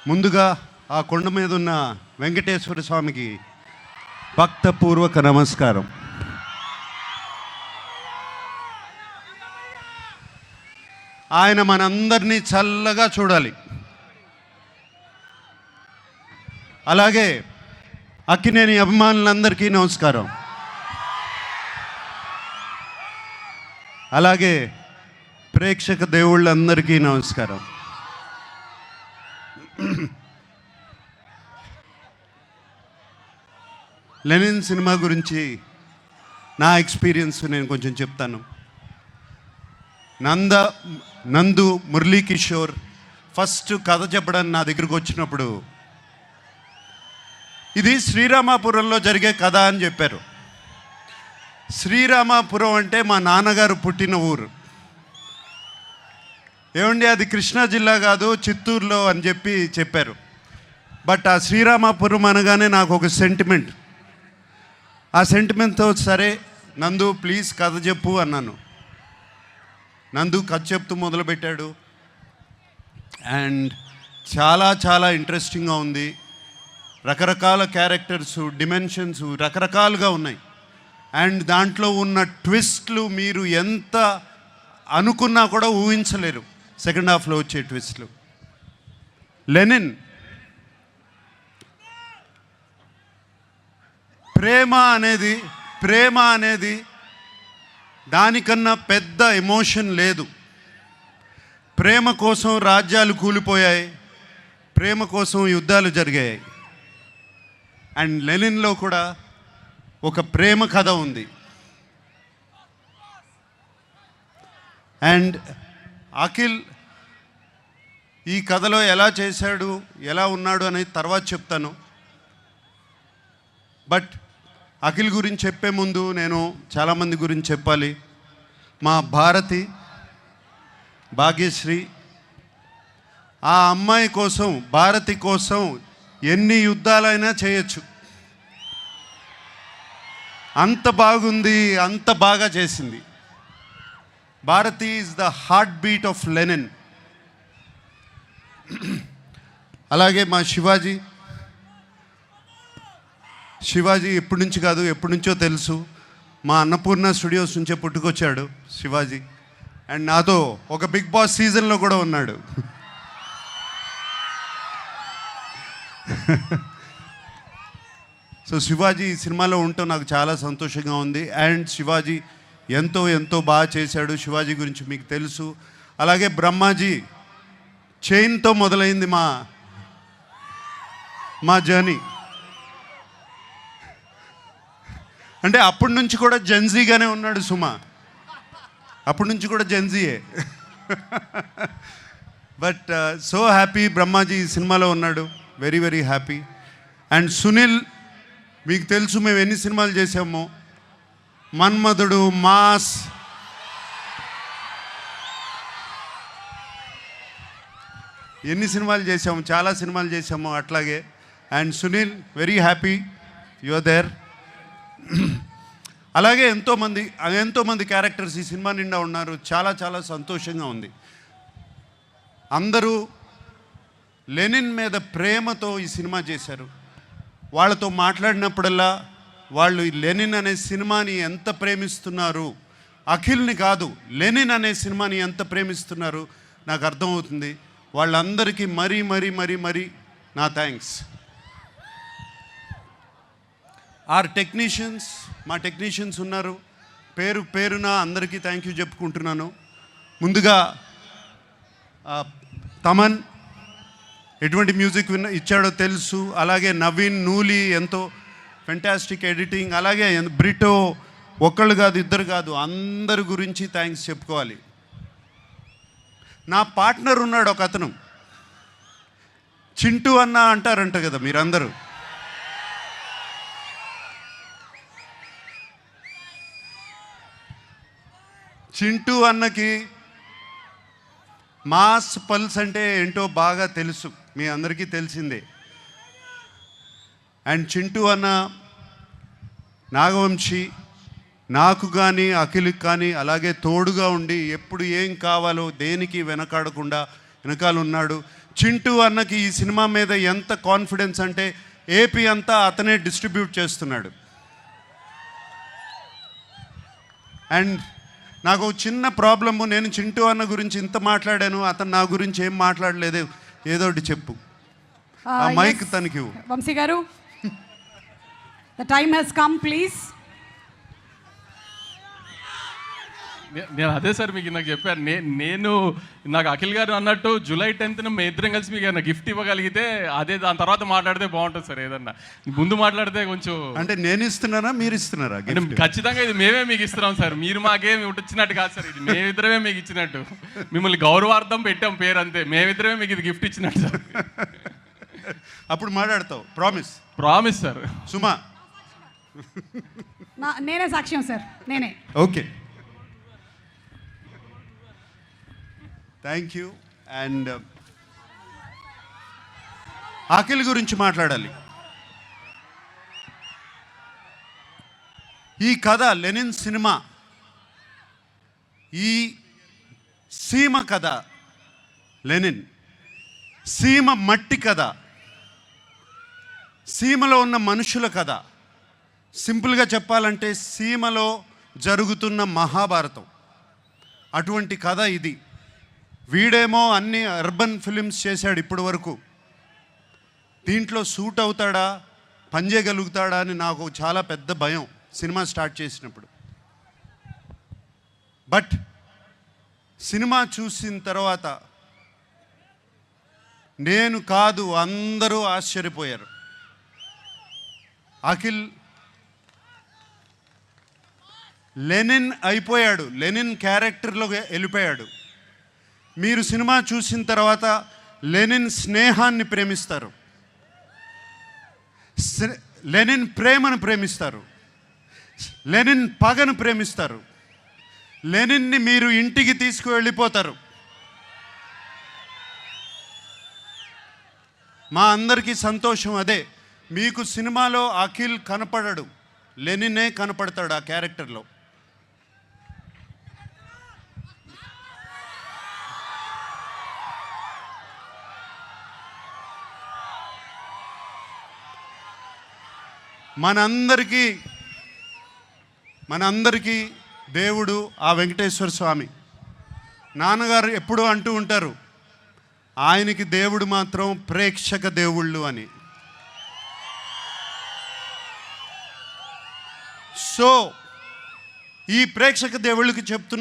ముందుగా ఆ కొండ మీద ఉన్న వెంకటేశ్వర స్వామికి భక్తపూర్వక నమస్కారం. ఆయన మనందరినీ చల్లగా చూడాలి. అలాగే అక్కినేని అభిమానులందరికీ నమస్కారం. అలాగే ప్రేక్షక దేవుళ్ళందరికీ నమస్కారం. లెనిన్ సినిమా గురించి నా ఎక్స్పీరియన్స్ నేను కొంచెం చెప్తాను. నందు మురళీకిషోర్ ఫస్ట్ కథ చెప్పడానికి నా దగ్గరకు వచ్చినప్పుడు ఇది శ్రీరామాపురంలో జరిగే కథ అని చెప్పారు. శ్రీరామాపురం అంటే మా నాన్నగారు పుట్టిన ఊరు. ఏమండి అది కృష్ణా జిల్లా కాదు, చిత్తూరులో అని చెప్పారు. బట్ ఆ శ్రీరామాపురం అనగానే నాకు ఒక సెంటిమెంట్. ఆ సెంటిమెంట్తో సరే నందు ప్లీజ్ కథ చెప్పు అన్నాను. నందు కథ చెప్తూ మొదలుపెట్టాడు. అండ్ చాలా చాలా ఇంట్రెస్టింగ్గా ఉంది. రకరకాల క్యారెక్టర్స్, డిమెన్షన్స్ రకరకాలుగా ఉన్నాయి. అండ్ దాంట్లో ఉన్న ట్విస్ట్లు మీరు ఎంత అనుకున్నా కూడా ఊహించలేరు. సెకండ్ హాఫ్లో వచ్చే ట్విస్ట్లు. లెనిన్ ప్రేమ అనేది దానికన్నా పెద్ద ఎమోషన్ లేదు. ప్రేమ కోసం రాజ్యాలు కూలిపోయాయి, ప్రేమ కోసం యుద్ధాలు జరిగాయి. అండ్ లెనిన్లో కూడా ఒక ప్రేమ కథ ఉంది. అండ్ అఖిల్ ఈ కథలో ఎలా చేశాడు, ఎలా ఉన్నాడు అనేది తర్వాత చెప్తాను. బట్ అఖిల్ గురించి చెప్పే ముందు నేను చాలామంది గురించి చెప్పాలి. మా భాగ్యశ్రీ, ఆ అమ్మాయి కోసం, భారతి కోసం ఎన్ని యుద్ధాలైనా చేయొచ్చు. అంత బాగుంది, అంత బాగా చేసింది. Bharati is the heartbeat of Lenin. అలాగే మా శివాజీ ఎప్పటి నుంచి కాదు, ఎప్పటి నుంచో తెలుసు. మా అన్నపూర్ణ స్టూడియోస్ నుంచే పుట్టుకొచ్చాడు శివాజీ. అండ్ నాతో ఒక బిగ్ బాస్ సీజన్లో కూడా ఉన్నాడు. సో శివాజీ ఈ సినిమాలో ఉండటం నాకు చాలా సంతోషంగా ఉంది. అండ్ శివాజీ ఎంతో ఎంతో బాగా చేశాడు. శివాజీ గురించి మీకు తెలుసు. అలాగే బ్రహ్మాజీ చైన్తో మొదలైంది మా జర్నీ. అంటే అప్పటి నుంచి కూడా జెన్జీగానే ఉన్నాడు సుమా, అప్పటి నుంచి కూడా జెన్జీయే. బట్ సో హ్యాపీ బ్రహ్మాజీ ఈ సినిమాలో ఉన్నాడు. Very very happy. And Sunil మీకు తెలుసు మేము ఎన్ని సినిమాలు చేసామో. మన్మధుడు, మాస్, ఎన్ని సినిమాలు చేసాము, చాలా సినిమాలు చేసాము అట్లాగే. And Sunil very happy you are there. అలాగే ఎంతోమంది క్యారెక్టర్స్ ఈ సినిమా నిండా ఉన్నారు. చాలా చాలా సంతోషంగా ఉంది. అందరూ లెనిన్ మీద ప్రేమతో ఈ సినిమా చేశారు. వాళ్ళతో మాట్లాడినప్పుడల్లా వాళ్ళు లెనిన్ అనే సినిమాని ఎంత ప్రేమిస్తున్నారు, అఖిల్ని కాదు లెనిన్ అనే సినిమాని ఎంత ప్రేమిస్తున్నారు నాకు అర్థమవుతుంది. వాళ్ళందరికీ మరీ మరీ మరీ మరీ నా థ్యాంక్స్. మా టెక్నీషియన్స్ ఉన్నారు. పేరున అందరికీ థ్యాంక్ యూ చెప్పుకుంటున్నాను. ముందుగా తమన్ ఎటువంటి మ్యూజిక్ ఇచ్చాడో తెలుసు. అలాగే నవీన్, నూలి ఎంతో ఫెంటాస్టిక్ ఎడిటింగ్. అలాగే బ్రిటో ఒక్కళ్ళు కాదు, ఇద్దరు కాదు, అందరి గురించి థ్యాంక్స్ చెప్పుకోవాలి. నా పార్ట్నర్ ఉన్నాడు ఒక అతను, చింటూ అన్న అంటారంట కదా మీరందరూ. చింటూ అన్నకి మాస్ పల్స్ అంటే ఏంటో బాగా తెలుసు, మీ అందరికీ తెలిసిందే. అండ్ చింటూ అన్న నాగవంశీ నాకు కానీ అఖిల్కి కానీ అలాగే తోడుగా ఉండి ఎప్పుడు ఏం కావాలో దేనికి వెనకాడకుండా వెనకాల ఉన్నాడు. చింటూ అన్నకి ఈ సినిమా మీద ఎంత కాన్ఫిడెన్స్ అంటే ఏపీ అంతా అతనే డిస్ట్రిబ్యూట్ చేస్తున్నాడు. అండ్ నాకు ఒక చిన్న ప్రాబ్లము, నేను చింటూ అన్న గురించి ఇంత మాట్లాడాను, అతను నా గురించి ఏం మాట్లాడలేదు, ఏదో ఒకటి చెప్పు. ఆ మైక్ తనకి ఇవ్వు. వంశీ గారు, the time has come please. నేను అదే సార్ మీకు నాకు చెప్పాను, నేను నాకు అఖిల్ గారు అన్నట్టు జూలై 10th మేము ఇద్దరం కలిసి మీకు ఏదైనా గిఫ్ట్ ఇవ్వగలిగితే అదే, దాని తర్వాత మాట్లాడితే బాగుంటుంది సార్. ఏదన్నా ముందు మాట్లాడితే కొంచెం అంటే నేను ఇస్తున్నారా మీరు ఇస్తున్నారా? ఖచ్చితంగా ఇది మేమే మీకు ఇస్తున్నాం సార్, మీరు మాకేం ఇచ్చినట్టు కాదు సార్, ఇది మేమిద్దరమే మీకు ఇచ్చినట్టు, మిమ్మల్ని గౌరవార్థం పెట్టాం పేరు అంతే, మేమిద్దరమే మీకు ఇది గిఫ్ట్ ఇచ్చినట్టు సార్. అప్పుడు మాట్లాడతావు, ప్రామిస్? Promise sir. సుమా నేనే సాక్ష్యం సార్, నేనే. Okay, thank you. And Akhil గురించి మాట్లాడాలి. ఈ కథ లెనిన్ సినిమా, ఈ సీమ కథ, లెనిన్ సీమ మట్టి కథ, సీమలో ఉన్న మనుషుల కథ. సింపుల్గా చెప్పాలంటే సీమలో జరుగుతున్న మహాభారతం, అటువంటి కథ ఇది. వీడేమో అన్ని అర్బన్ ఫిలిమ్స్ చేశాడు ఇప్పటి వరకు, దీంట్లో సూట్ అవుతాడా, పనిచేయగలుగుతాడా అని నాకు చాలా పెద్ద భయం సినిమా స్టార్ట్ చేసినప్పుడు. బట్ సినిమా చూసిన తర్వాత నేను కాదు అందరూ ఆశ్చర్యపోయారు. అఖిల్ లెనిన్ అయిపోయాడు, లెనిన్ క్యారెక్టర్లో వెళ్ళిపోయాడు. మీరు సినిమా చూసిన తర్వాత లెనిన్ స్నేహాన్ని ప్రేమిస్తారు, లెనిన్ ప్రేమను ప్రేమిస్తారు, లెనిన్ పగను ప్రేమిస్తారు, లెనిన్ని మీరు ఇంటికి తీసుకువెళ్ళిపోతారు. మా అందరికీ సంతోషం అదే. మీకు సినిమాలో అఖిల్ కనపడడు, లెనినే కనపడతాడు ఆ క్యారెక్టర్లో. మనందరికీ దేవుడు ఆ వెంకటేశ్వర స్వామి. నాన్నగారు ఎప్పుడూ అంటూ ఉంటారు, ఆయనకి దేవుడు మాత్రం ప్రేక్షక దేవుళ్ళు అని. సో ఈ ప్రేక్షక దేవుళ్ళకి చెప్తున్న